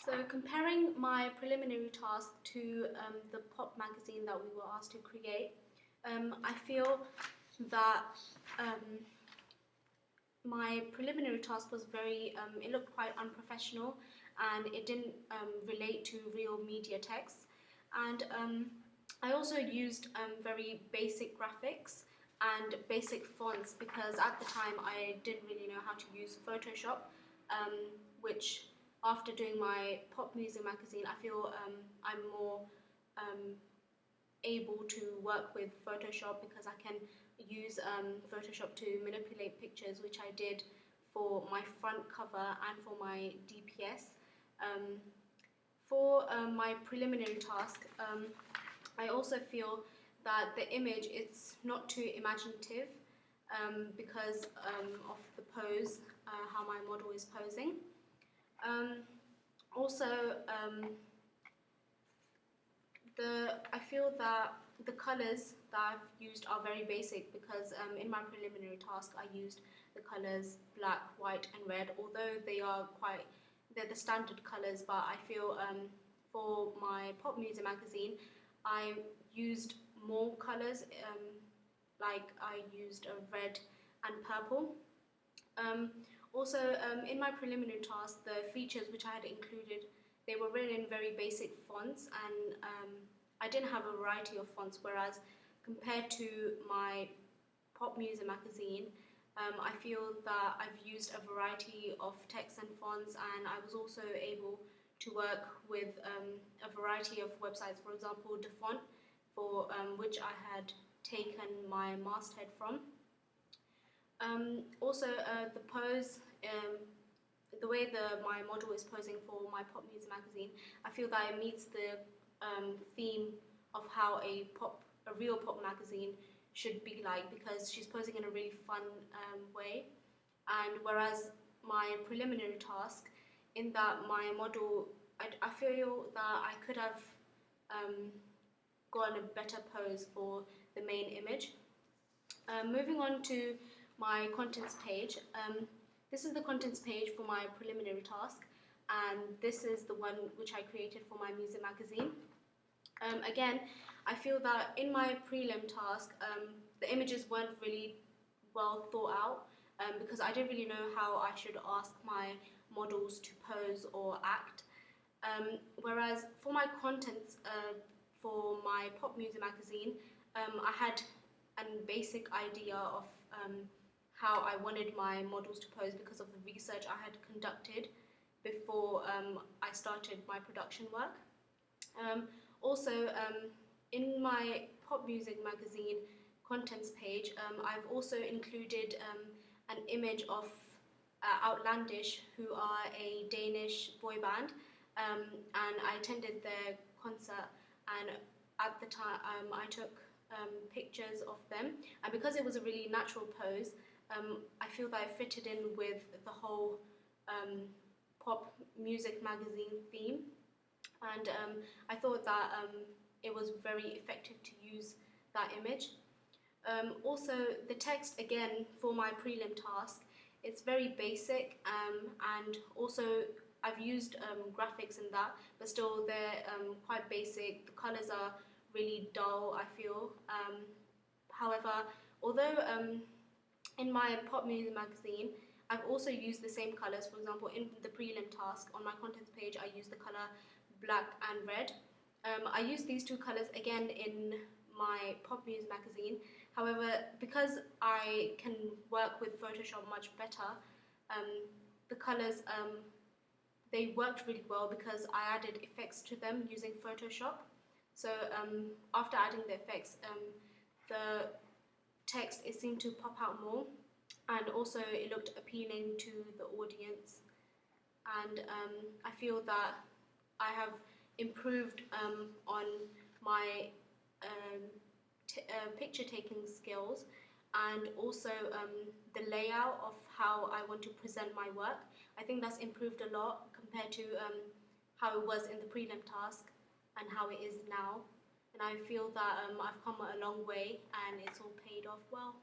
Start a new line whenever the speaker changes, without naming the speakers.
So comparing my preliminary task to the pop magazine that we were asked to create, I feel that my preliminary task was it looked quite unprofessional, and it didn't relate to real media texts. And I also used very basic graphics and basic fonts because at the time I didn't really know how to use Photoshop, which after doing my pop music magazine, I feel I'm more able to work with Photoshop because I can use Photoshop to manipulate pictures, which I did for my front cover and for my DPS. For my preliminary task, I also feel that the image is not too imaginative because of the pose, how my model is posing. Also, I feel that the colours that I've used are very basic because in my preliminary task I used the colours black, white and red, although they're the standard colours, but I feel for my pop music magazine I used more colours, like I used a red and purple. In my preliminary task, the features which I had included, they were written in very basic fonts, and I didn't have a variety of fonts, whereas compared to my pop music magazine, I feel that I've used a variety of text and fonts, and I was also able to work with a variety of websites, for example, DaFont, for which I had taken my masthead from. The pose, the way my model is posing for my pop music magazine, I feel that it meets the theme of how a real pop magazine should be like, because she's posing in a really fun way. And whereas my preliminary task, in that my model, I feel that I could have gotten a better pose for the main image. Moving on to my contents page. This is the contents page for my preliminary task, and this is the one which I created for my music magazine. Again, I feel that in my prelim task, the images weren't really well thought out because I didn't really know how I should ask my models to pose or act. Whereas for my contents, for my pop music magazine, I had a basic idea of how I wanted my models to pose because of the research I had conducted before I started my production work. In my pop music magazine contents page, I've also included an image of Outlandish, who are a Danish boy band, and I attended their concert, and at the time I took pictures of them, and because it was a really natural pose, I feel that it fitted in with the whole pop music magazine theme, and I thought that it was very effective to use that image. The text, again, for my prelim task, it's very basic, and also I've used graphics in that, but still they're quite basic. The colours are really dull, I feel. However, although in my pop music magazine, I've also used the same colours. For example, in the prelim task, on my contents page, I used the colour black and red. I used these two colours again in my pop music magazine. However, because I can work with Photoshop much better, the colours, they worked really well because I added effects to them using Photoshop. So after adding the effects, the text, it seemed to pop out more, and also it looked appealing to the audience. And I feel that I have improved on my picture taking skills, and also the layout of how I want to present my work. I think that's improved a lot compared to how it was in the prelim task and how it is now. And I feel that I've come a long way and it's all paid off well.